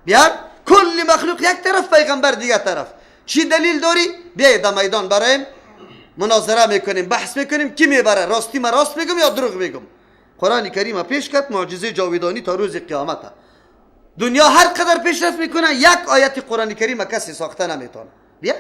بیار کل مخلوق یک طرف، پیغمبر دیگه طرف. چی دلیل داری؟ بیاید در میدان برایم مناظره میکنیم، بحث میکنیم، کی میبره؟ راستی ما راست میگم یا دروغ میگم؟ قرآن کریم پیش کرد، معجزه جاودانی تا روز قیامت. دنیا هر قدر پیشرفت میکنه، یک آیت قرآن کریم کسی ساخته نمیتونه. بیا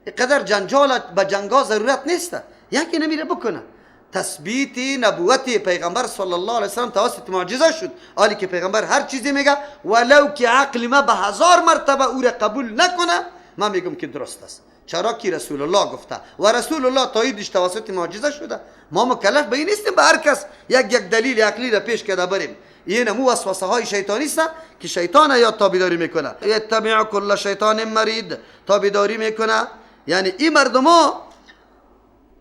اینقدر جنجال به جنگا ضرورت نیست، یکی نمیره بکنه. تثبیت نبوت پیغمبر صلی الله علیه وسلم توسط معجزه شد، حالی که پیغمبر هر چیزی میگه ولو که عقل ما به 1000 مرتبه او را قبول نکنه، من میگم که درست است. چرا که رسول الله گفته و رسول الله تاییدش توسط معجزه شده. ما مکلف به این نیستیم به هر کس یک دلیل عقلی را پیش کرده بریم. این مو وسوسه های شیطانی است که شیطان یا تابعداری میکنه. یتبع کل شیطان مرید، تابعداری میکنه. یعنی این مردما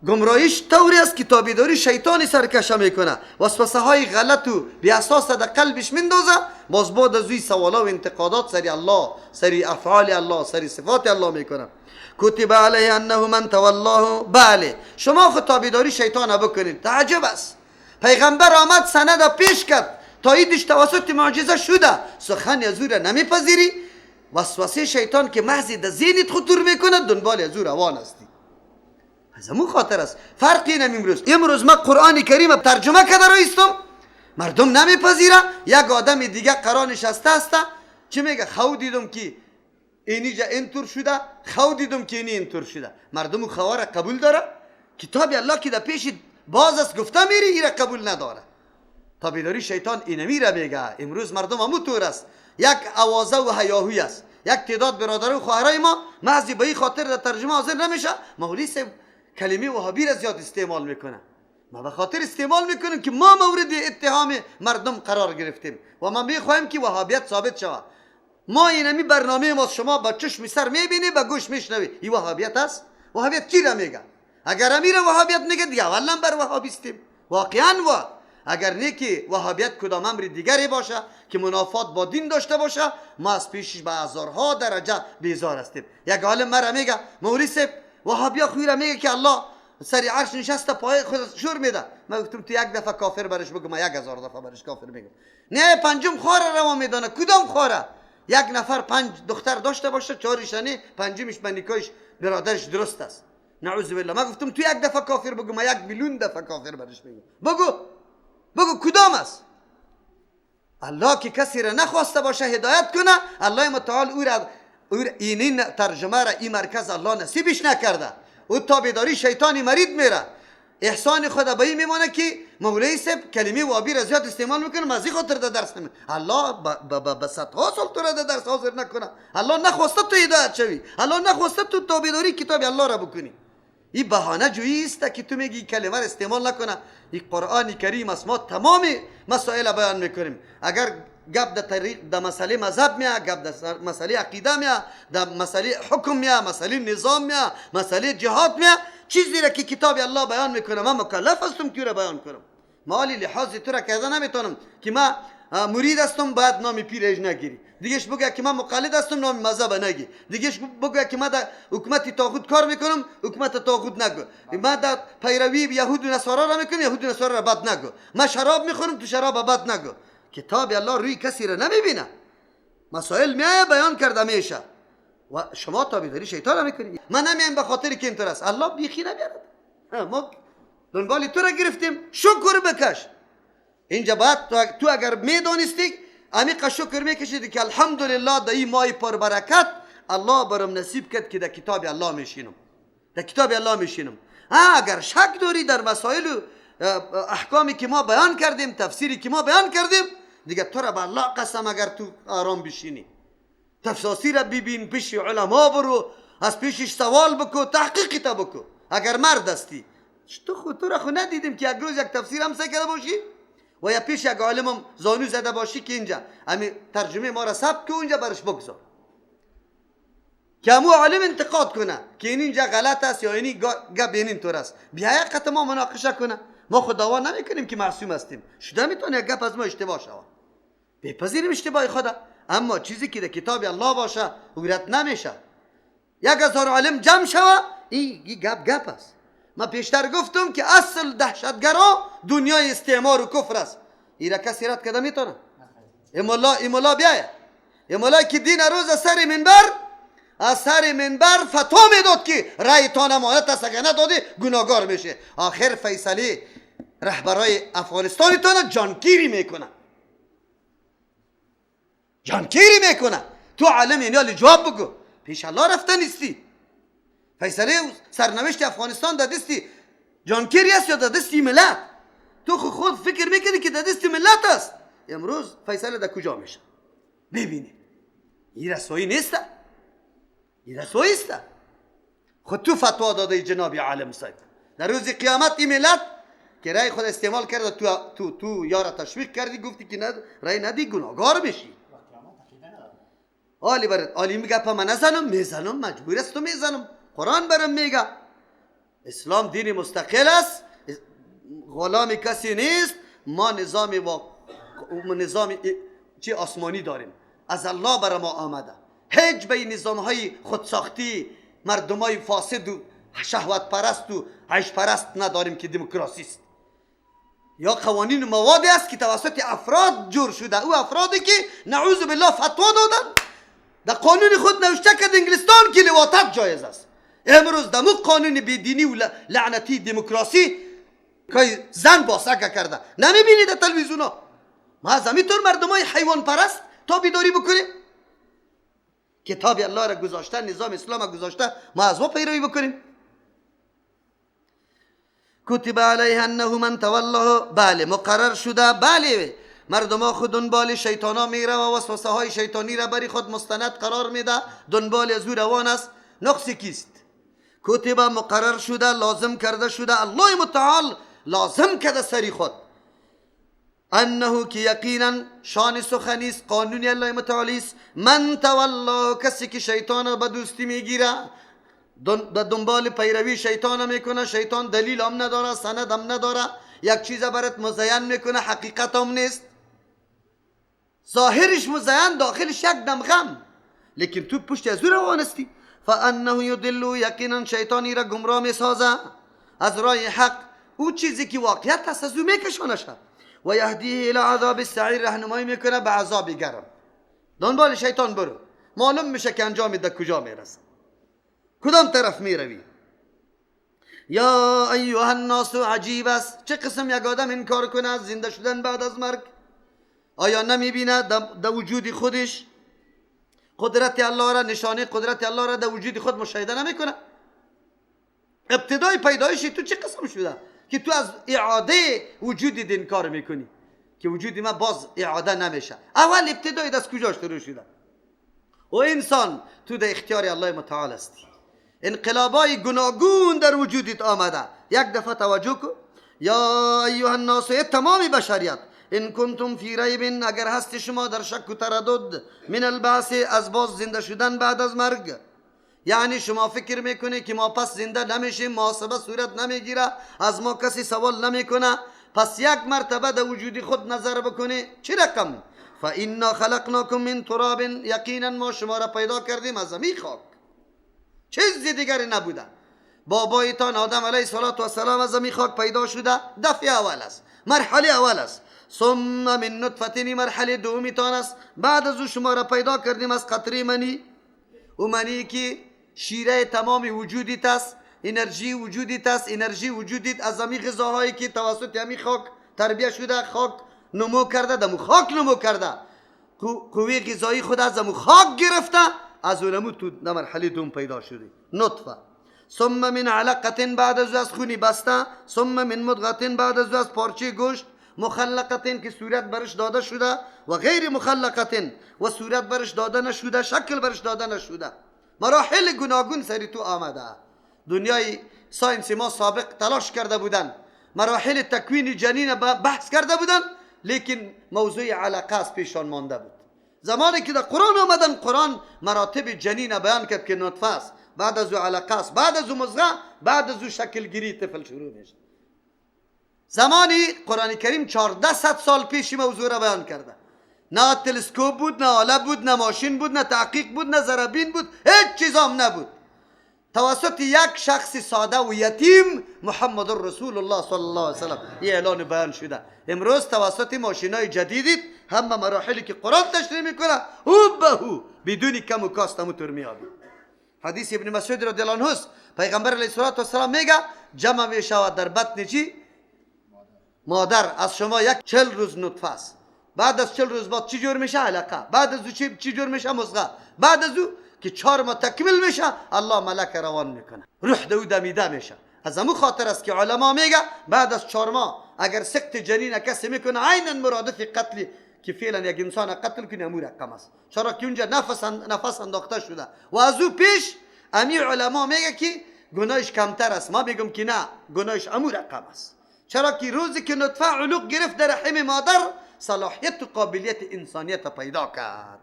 گمراهیش طوری است که تابعداری شیطانی سرکشه میکنه، وسوسه های غلط و بی اساس در قلبش میندازه. باز بعد از این سوالا و انتقادات سری الله، سری افعال الله، سری صفات الله میکنه. کتب علیه انه من تولاه. بله شما خود تابعداری شیطان بکنید. تعجب است، پیغمبر آمد سند پیش کرد، تاییدش توسط معجزه شده، سخن از او را نمیپذیری؟ وسوسه شیطان که محض در ذهنت خطور میکنه، دنبال از او روان هستی. از همون خاطر است فرقی نمی. امروز ما قرآن کریم ترجمه کرده رایستم، مردم نمیپذیره. یک آدم دیگه قرار نشسته است، چی میگه؟ خو دیدم که اینجا اینطور شده، خو دیدم که اینطور شده. مردم خوار قبول داره؟ کتاب الله که در پیش باز است گفته میری، ایره قبول نداره. تابعداری شیطان اینمی را میگه. امروز مردم همون طور است، یک آوازه و هیاهوی است. یک تعداد برادر و خواهرای ما محض به این خاطر در ترجمه حاضر نمیشه، مولوی صاحب کلمه وهابی را زیاد استعمال میکنه. ما به خاطر استعمال میکنیم که ما مورد اتهام مردم قرار گرفتیم و ما میخوایم که وهابیت ثابت شود. ما اینمی برنامه ما شما با چشم سر میبینی، با گوش میشنوی. این وهابیت است؟ وهابیت کی را میگه؟ اگر امیر وهابیت میگه دیگه اولا بر وهابیستیم واقعا. و اگر نیکی وهابیت کدام امر دیگری باشه که منافات با دین داشته باشه، ما از پیشش به هزارها درجه بیزار هستیم. یک عالم مرا میگه مولوی صاحب وهابیا خویره میگه که الله سری عرش نشسته پای خود شور میده. من گفتم تو یک دفعه کافر برش بگو، من 1000 دفعه برش کافر میگم. نه پنجم خواره روا میدانه. کدام خواره؟ یک نفر 5 دختر داشته باشه، 4 نه، پنجمش به نکاحش برادرش درست است. نعوذ بالله. من گفتم تو یک دفعه کافر بگو، من 1 میلیون دفعه کافر برش میگم. بگو کدام است؟ الله که کسی را نخواسته باشه هدایت کنه، الله متعال او را این ترجمه را این مرکز الله نصیبش نکرده. او تابعداری شیطانی مرید میره. احسان خدا به این میمانه که مولوی صاحب کلمه وهابی را زیاد استعمال میکنه، ما از این خاطر در درس نمیده. الله به صدها سال تو را در درس حاضر نکنه. الله نخواسته تو هدایت شوی، الله نخواسته تو تابعداری کتاب الله را بکنی. این بهانه جویی است که تو میگی کلمه را استعمال نکنه. این قرآن کریم است، ما تمام مسائل بیان میکنیم. اگر گپ در طریق در مسئله مذهب میاد، گپ در مسئله عقیده میاد، در مسئله حکم میاد، مسئله نظام میاد، مسئله جهاد میاد، چیزی را که کتاب الله بیان میکنه من مکلف هستم که را بیان کنم. مالی لحاظ تو را کرده نمیتونم که من مرید هستم باید نام پیرش نگیری، دیگهش بگه که من مقلد هستم نام مذهب نگی، دیگهش بگه که من در حکومت طاغوت کار میکنم حکومت طاغوت نگو، من در پیروی یهود و نصارا را میکنم یهود و نصارا را بد نگو، من شراب میخورم تو شراب بد نگو. کتاب الله روی کسی را نمیبینه. مسائل میایه بیان کرده میشه و شما تابعداری شیطان میکنید. من نمیام به خاطر که اینطور است. الله بیخی نمیارد. ما دنبال تو را گرفتیم، شکر بکش. اینجا باید تو اگر میدونستی عمیق شکر میکشیدی که الحمدلله در این ماه پر برکت الله برام نصیب کرد که در کتاب الله میشینم، در کتاب الله میشینم. اگر شک داری در مسائل و احکامی که ما بیان کردیم، تفسیری که ما بیان کردیم، دیگه تو را به الله قسم اگر تو آرام بشینی تفسیر را ببین، پیش علما برو، از پیشش سوال بکو، تحقیق تا بکو. اگر مرد هستی تو را خود ندیدیم که یک روز یک تفسیر هم کرده باشی و یا پیش یک عالم زانو زده باشی که اینجا همین ترجمه ما را ثبت که اونجا برش بگذار که همون عالم انتقاد کنه که اینجا غلط است یا اینی گپ این طور است، بیا یک قطعه ما مناقشه کنه. ما خداوا نمیکنیم که معصوم هستیم، شده میتونه یک گپ از ما اشتباه شود، بپذیریم اشتباه خدا، اما چیزی که در کتاب الله باشه رد نمیشه. 1000 عالم جمع شود این گپ است. ما پیشتر گفتم که اصل دهشتگرا دنیای استعمار و کفر است. این را کسی رد کرده میتونه؟ ایمالا بیایه یه مولای که دین روز از سر منبر فتوا میداد که رای تا امانت است، اگر نداده گناهگار میشه. آخر فیصله رهبرای افغانستان تان جانگیری میکنه، تو عالم اینالی جواب بگو، پیش الله رفته نیستی. فیصله سرنوشت افغانستان در دستی جانگیری است یا در دستی ملت؟ تو خود فکر میکنی که در دستی ملت است. امروز فیصله در کجا میشه؟ ببینی این رسوایی نیست، این رسوایی است. خود تو فتوا داده جناب عالم صاحب در روز قیامت این ملت که رای خود استعمال کرده تو یارا تشویق کردی، گفتی که رای ندی گناهگار میشی. آلی برد آلی میگه پا من میزنم مجبور است تو میزنم. قرآن برم میگه اسلام دین مستقل است، غلام کسی نیست. ما نظام چی آسمانی داریم، از الله برای ما آمده. هیچ به این نظام های خودساختی مردم های فاسد و شهوت پرست و عیش پرست نداریم که دموکراسی است. یا قوانین موادی است که توسط افراد جور شده، او افرادی که نعوذ بالله فتوا دادن در قانون خود نوشته که انگلستان که لواطت جایز است. امروز دمو قانون بیدینی و لعنتی دموکراسی که زن باسکه کرده نمیبینی در تلویزیون ها. ما از همینطور مردم های حیوان پرست تا بیداری بکنیم، کتاب الله را گذاشته، نظام اسلام را گذاشته، ما از ما پیروی بکنیم. کتب علیه انه من تولاه، بله مقرر شده، بله مردم ها خود دنبال شیطان ها میره و وسوسه های شیطانی را بری خود مستند قرار میده، دنبال از او روان است. نقص کیست؟ کتب مقرر شده، لازم کرده شده، الله متعال لازم کرده سری خود، انه که یقینا شان سخنیست، قانونی الله متعالی است. من تولا، کسی که شیطان را به دوستی میگیره، دنبال پیروی شیطان میکنه، شیطان دلیل هم نداره، سند هم نداره، یک چیز برات مزین میکنه حقیقت هم نیست، ظاهرش مزین داخلش یک دم غم، لیکن تو پشت از او روانستی. فانه یضل، یقینا شیطانی را گمراه میسازه از راه حق، او چیزی که واقعیت هست از او میکشانشه. و یهدیه الی عذاب السعیر، راهنمایی میکنه به عذاب گرم. دنبال شیطان برو، معلوم میشه که انجام ده کجا میرسه، کدام طرف میروی. یا ایها الناس، عجیب است چه قسم یک آدم انکار کنه از زنده شدن بعد از مرگ. آیا نمیبینه در وجود خودش قدرت الله را، نشانه قدرت الله را در وجود خود مشاهده نمیکنه؟ ابتدای پیدایش تو چه قسم شده که تو از اعاده وجود انکار میکنی که وجود ما باز اعاده نمیشه؟ اول ابتدای دست کجا شروع شده؟ و انسان تو در اختیار الله متعال است. انقلابای گوناگون در وجودت آمده، یک دفعه توجه کن. یا ایها الناس، تمام بشریت، ان کنتم فی ریب، اگر هست شما در شک و تردد، من البعث، از باز زنده شدن بعد از مرگ، یعنی شما فکر میکنه که ما پس زنده نمیشیم، محاسبه صورت نمیگیره، از ما کسی سوال نمیکنه، پس یک مرتبه در وجود خود نظر بکنه چه رقم. فانا خلقناکم من تراب، یقینا ما شما را پیدا کردیم از زمین خاک، چیز دیگری نبوده. بابایتان آدم علیه السلام از زمین خاک پیدا شده، دفعه اول است، مرحله اول است. ثم من نطفه، مرحله دومیتان است، بعد از او شما را پیدا کردیم از قطره منی، و منی که شیره تمام وجودیت است، انرژی وجودیت است، انرژی وجودیت از زمین غذاهایی که توسط همین خاک تربیت شده، خاک نمو کرده، دمو خاک نمو کرده، قوی غذایی خود از دمو خاک گرفته، از اونمو تو در مرحله دوم پیدا شده نطفه. ثم من علقه، بعد از خونی بسته، ثم من مضغه، بعد از پارچه گوشت، مخلقه که صورت برش داده شده، و غیر مخلقه و صورت برش داده نشده، شکل برش داده نشده. مراحل گوناگون سری تو آمده. دنیای ساینسی ما سابق تلاش کرده بودن، مراحل تکوین جنین بحث کرده بودن، لیکن موضوع علقه است پیشان مانده بود. زمانی که در قرآن آمدن، قرآن مراتب جنین بیان کرد که نطفه است، بعد از او علقه است، بعد از او مضغه، بعد از او شکل گیری طفل شروع میشه. زمانی قرآن کریم 1400 سال پیش موضوع را بیان کرده. نه تلسکوپ بود، نه آله بود، نه ماشین بود، نه تحقیق بود، نه زربین بود، هیچ چیز هم نبود. توسط یک شخص ساده و یتیم محمد رسول الله صلی الله علیه وسلم این اعلان بیان شده. امروز توسط ماشینای جدیدی همه مراحلی که قرآن تشریح میکنه هو بدون کم و کاست همونطور میابی. حدیث ابن مسعود رضی الله عنه است، پیغمبر علیه السلام میگه جمع میشود در بطن چی؟ مادر از شما 40 روز نطفه است، بعد از 40 روز بعد چی جور میشه؟ علقه، بعد از او چی جور میشه؟ مضغه، بعد از او که 4 ماه تکمیل میشه الله ملک روان میکنه، روح دو دمیده میشه. از همون خاطر است که علما میگه بعد از 4 ماه اگر سقط جنین کسی میکنه عینا مرادف قتل که فعلا یک انسان قتل کنه امور رقم است، چرا که اونجا نفس انداخته شده. و از او پیش امی علما میگه که گناهش کمتر است، ما میگم که نه، گناهش امور رقم است. چرا که روزی که نطفه علوق گرفت در رحم مادر صلاحیت و قابلیت انسانیت پیدا کرد.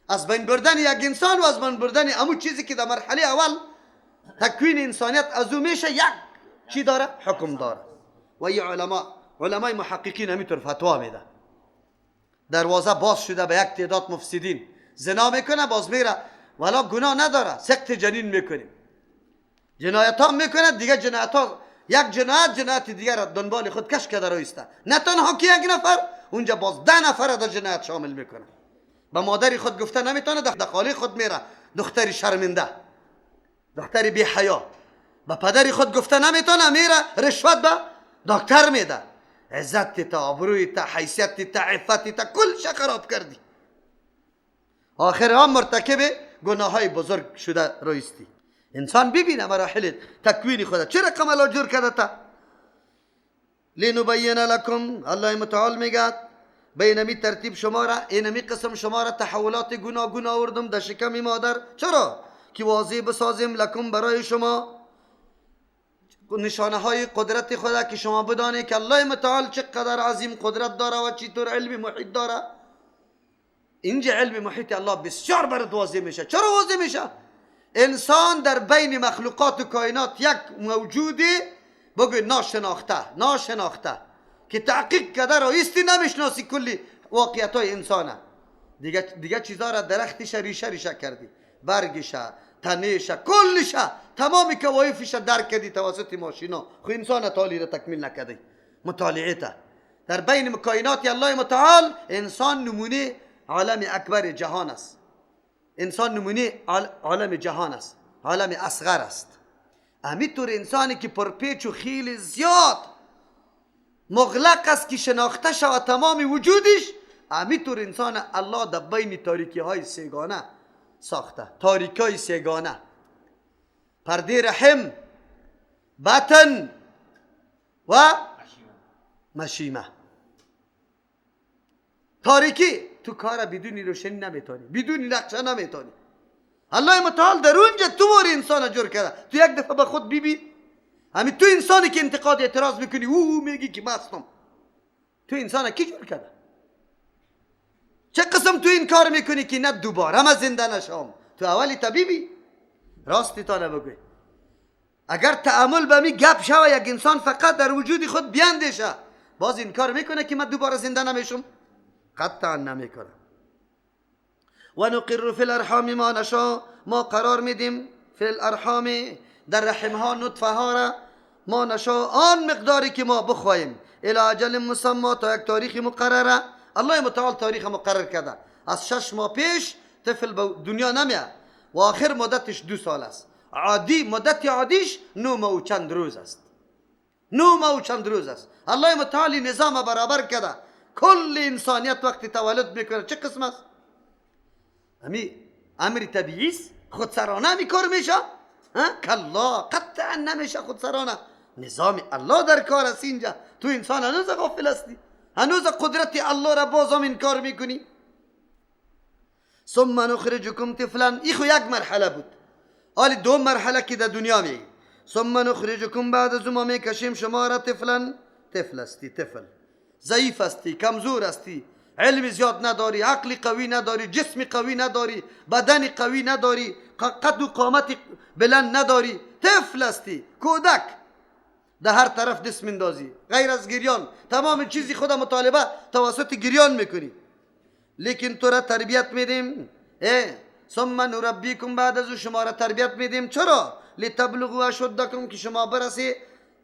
از بین بردن یک انسان و از بین بردن امو چیزی که در مرحله اول تکوین انسانیت از او میشه یک چی داره؟ حکم داره. و این علمای محققین همینطور فتوا میده. دروازه باز شده به یک تعداد مفسدین، زنا میکنه باز میره ولی گناه نداره، سقط جنین میکنیم، جنایت ها میکنه دیگه، جنایت ها یک جنایت دیگر را دنبال خود کش کرده رایسته، نه تنها که یک نفر اونجا باز 10 نفر در جنایت شامل میکنه. به مادری خود گفته نمیتونه، در خالی خود میره دختری شرمنده، دختری بی حیا. به پدری خود گفته نمیتونه، میره رشوت به دکتر میده. عزت تا، ابروی تا، حیثیت تا، عفت تا، کل شا خراب کردی. آخر هم مرتکب گناه های بزرگ شده رایستی. انسان ببینه مراحل تکوین خدا چه رقم الله جور کرده تا. لنبین لکم، الله متعال میگه بینمی ترتیب شما را، اینمی قسم شما را تحولات گناهگون آوردم در شکم مادر. چرا؟ که واضح بسازیم لکم برای شما نشانه های قدرت خدا، که شما بدانید که الله متعال چقدر عظیم قدرت داره و چطور علم محیط داره. اینجا علم محیط الله بسیار برات واضح میشه. چرا واضح میشه؟ انسان در بین مخلوقات و کائنات یک موجودی بگوی ناشناخته که تحقیق کرده رایستی نمیشناسی کلی واقعیت های انسانه. دیگه چیزا را درختش ریشه کردی، برگش، تنش، کلش، تمامی کوایفش درک کردی توسط ماشینا. خو انسان تالی را تکمیل نکردی. مطالعه تا در بین کائنات الله متعال انسان نمونه عالم اکبر جهان است. انسان نمونه عالم جهان است، عالم اصغر است. همینطور انسانی که پرپیچ و خیلی زیاد مغلق است که شناخته شود تمام وجودش، همینطور انسان الله در بین تاریکی های سیگانه ساخته. تاریکی های سیگانه، پرده رحم، بطن و مشیمه. تاریکی تو کار بدون روشنی نمیتونی، بدون نقشه نمیتونی. الله متعال در اونجا تو مور انسان جور کرده. تو یک دفعه به خود ببین، همین تو انسانی که انتقاد اعتراض میکنی میگی که مستم، تو انسان کی جور کرده؟ چه قسم تو این کار میکنی که نه دوباره ما زنده نشم؟ تو اولی طبیبی راستی تا نبگوی. اگر تأمل به می گپ شوه یک انسان فقط در وجود خود بیاندیشه، باز این کار میکنه که من دوباره زنده نمیشم؟ قطعا نمیکنه. و نقر فی الارحام ما نشا، ما قرار میدیم فی الارحام در رحم ها نطفه ها را، ما نشا آن مقداری که ما بخواهیم، الی اجل مسمى تا یک تاریخ مقرره. الله متعال تاریخ مقرر کرده. از 6 ماه پیش طفل به دنیا نمیاد و آخر مدتش 2 سال است. مدت عادیش 9 ماه و چند روز است. 9 ماه و چند روز است. الله متعال نظام برابر کرده. کل انسانیت وقتی تولد میکنه چه قسم است؟ امی امر طبیعی است؟ خودسرانه می کار میشه؟ کلا، قطعا نمیشه خودسرانه. نظام الله در کار است اینجا. تو انسان هنوز غافل هستی، هنوز قدرت الله را بازم انکار میکنی. ثم نخرجکم طفلا، این خو یک مرحله بود. حالی 2 مرحله که در دنیا میگی. ثم نخرجکم، بعد از ما میکشیم شما را طفلا، طفل استی، طفل ضعیف استی، کمزور استی، علم زیاد نداری، عقل قوی نداری، جسم قوی نداری، بدن قوی نداری، قد و قامت بلند نداری، طفل استی، کودک، در هر طرف دست مندازی، غیر از گریان تمام چیزی خدا مطالبه توسط گریان میکنی. لیکن تو را تربیت میدیم ثم نربیکم، بعد از شما را تربیت میدیم. چرا؟ لتبلغوا اشدکم، که شما برسی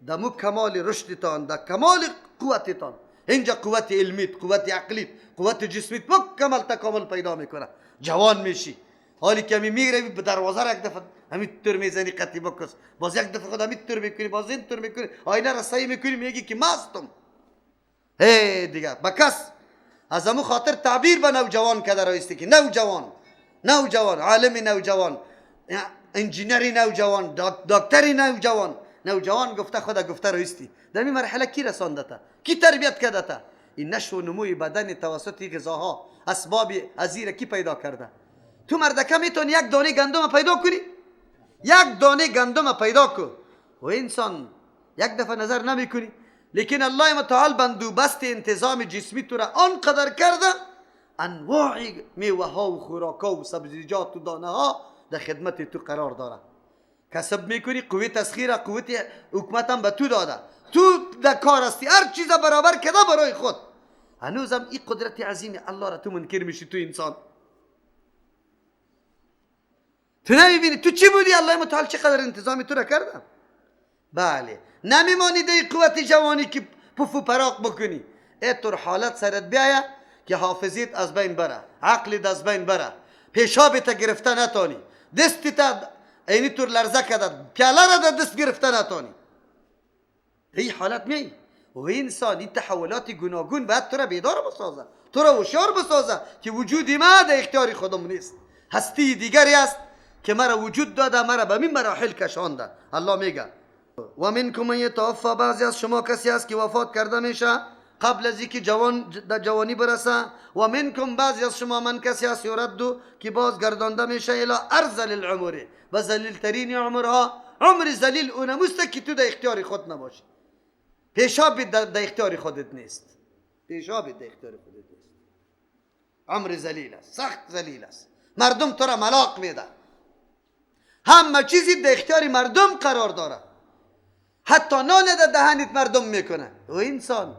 دمو کمال رشدتان، در کمال قوتتان. اینجا قوت علمیت، قوت عقلیت، قوت جسمیت مکمل تکامل پیدا میکنه. جوان میشی، حالی که همی میگروی به دروازه را یک دفعه همین طور میزنی قطی بکس، باز یک دفعه خود همین طور میکنی، باز این طور میکنی، آینه را سعی میکنی میگی که مستم. هی دیگه بکس از همون خاطر تعبیر به نوجوان کده رایستی که نوجوان عالم نوجوان، انجینری نوجوان، دکتری نوجوان گفته خدا گفته رایستی. در این مرحله کی رسانده تا؟ کی تربیت کرده تا؟ این نشو و نموی بدن توسط غذاها اسباب ازیره کی پیدا کرده؟ تو مردکه میتونی یک دانه گندم پیدا کنی؟ یک دانه گندم پیدا کن و انسان یک دفعه نظر نمی کنی. لیکن الله متعال بندوبست انتظام جسمی تو را آنقدر کرده، انواع میوه ها و خوراک ها و سبزیجات و دانه ها در خدمت تو قرار داره. کسب میکنی، قوی تسخیر، قوت حکمت هم به تو داده، تو در کار هستی، هر چیز برابر کرده برای خود. هنوزم این قدرت عظیم الله را تو منکر میشی. تو انسان تو نمیبینی تو چی بودی؟ الله متعال چقدر انتظامی تو را کرده. بله، نمیمانی در قوت جوانی که پف و پراق بکنی. اینطور حالت سرت بیایه که حافظیت از بین بره، عقلت از بین بره، پیشابت گرفته نتانی، دستت اینی طور لرزه کده، پیاله را در دست گرفته نتانی. این حالت می و انسان این تحولات گوناگون باید تو را بیدار بسازه، تو را هوشیار بسازه که وجودی ما در اختیار خودم نیست، هستی دیگری است که مرا وجود داده، مرا به این مراحل کشانده. الله میگه و منکم من یتوفی، بعضی از شما کسی است که وفات کرده میشه قبل از اینکه جوانی برسه. و منکم، بعضی از شما من کسی است یردو که باز گردانده میشه الی ارذل العمر، و ذلیل ترین عمرها. عمر ذلیل اونموست که تو در اختیار خود نباشی، پیشاب در اختیار خودت نیست، پیشاب در اختیار خودت نیست. عمر ذلیل است، سخت ذلیل است. مردم تو را ملاق میده، همه چیزی در اختیار مردم قرار داره، حتی نان در دهنت مردم میکنه. و انسان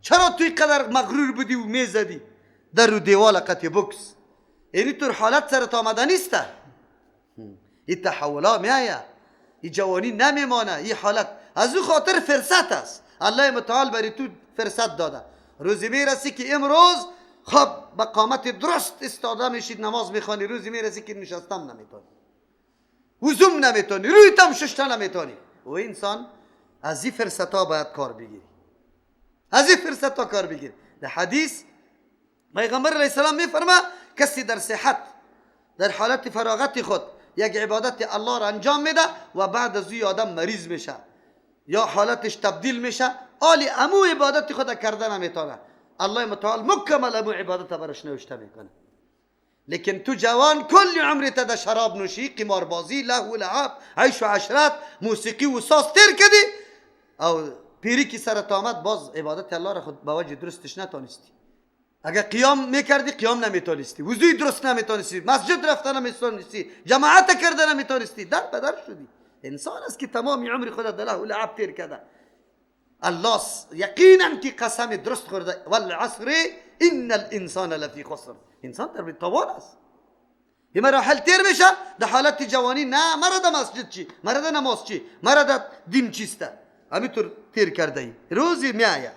چرا توی قدر مغرور بودی و میزدی در رو دیوال قطع بکس؟ اینی طور حالت سرت آمده نیسته. این تحولا میایه، این جوانی نمیمانه. این حالت از او خاطر فرصت است. الله متعال برای تو فرصت داده. روزی میرسی که امروز خب به قامت درست استاده میشید، نماز میخوانی، روزی میرسی که نشستم نمیتونی، وزوم نمیتونی، روی تم ششته نمیتونی. و انسان از این فرصت ها باید کار بگیری، از این فرصت ها کار بگیری. در حدیث پیغمبر علیه السلام میفرما کسی در صحت، در حالت فراغت خود یک عبادت الله را انجام میده و بعد از این آدم مریض میشه یا حالتش تبدیل میشه، آلی امو عبادت خود کرده نمیتونه، الله متعال مکمل امو عبادت برش نوشته میکنه. لیکن تو جوان کل عمرت در شراب نوشی، قماربازی، لهو و لعب، عیش و عشرت، موسیقی و ساز تیر کردی، او پیری که سرت آمد باز عبادت الله را خود به وجه درستش نتونستی. اگر قیام میکردی قیام نمیتونستی، وضوی درست نمیتونستی، مسجد رفته نمیتونستی، جماعت کرده نمیتونستی، در بدر شدی. انسان است که تمام عمر خود در لهو و لعب تیر کرده. الله یقینا که قسم درست خورده، والعصر ان الانسان لفی خسر، انسان در تاوان است. این مراحل تیر میشه در حالت جوانی، نه مرا در مسجد چی، مرا در نماز چی، مرا در دین چیسته، همینطور تیر کرده ای. روزی میایه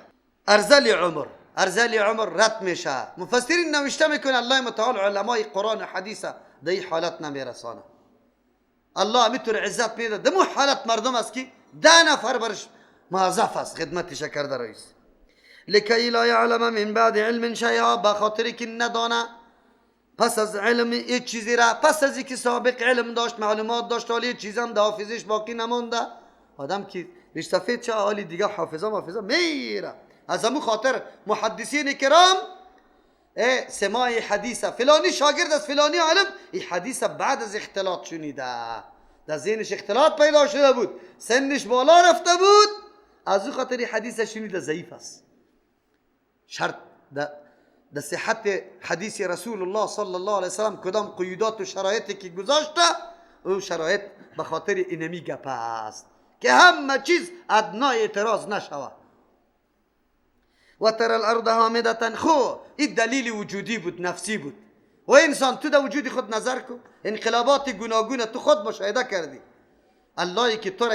ارذل عمر رد میشه. مفسرین نوشته میکنه الله متعال علمای قرآن و حدیثه در این حالت نمیرسانه. الله همینطور عزت میده. دمو حالت مردم است که 10 نفر برش موظف است خدمتش کرده رئیس. لکی لا یعلم من بعد علم شیئا، بخاطری که ندانه پس از علم یک چیزی را، پس از اینکه سابق علم داشت، معلومات داشت، ولی چیز هم در حافظش باقی نمونده. آدم که ریش سفید چه حالی دیگه حافظه میره. از همون خاطر محدثین کرام سماع حدیث فلانی شاگرد از فلانی عالم این حدیث بعد از اختلاط شنیده، در ذهنش اختلاط پیدا شده بود، سنش بالا رفته بود، از اون خاطر حدیث شنیده ضعیف است. شرط در صحت حدیث رسول الله صلی الله علیه وسلم کدام قیودات و شرایطی که گذاشته، او شرایط به خاطر اینمی گپ است که همه چیز ادنای اعتراض نشوه. و تر الارض هامدتا، خو این دلیل وجودی بود، نفسی بود. و انسان تو در وجود خود نظر کن، انقلابات گوناگون تو خود مشاهده کردی. اللهی که تو را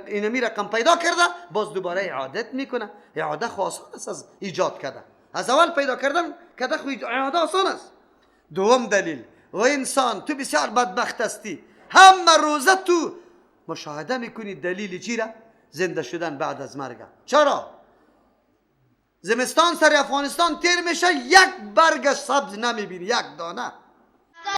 اینمی رقم پیدا کرده باز دوباره اعادت میکنه. اعاده خو آسان است از ایجاد کرده، از اول پیدا کردن کده خو اعاده آسان است. دوم دلیل، و انسان تو بسیار بدبخت هستی، همه روزه تو مشاهده میکنی دلیل چی را؟ زنده شدن بعد از مرگ. چرا؟ زمستان سر افغانستان تیر میشه یک برگ سبز نمیبینی، یک دانه.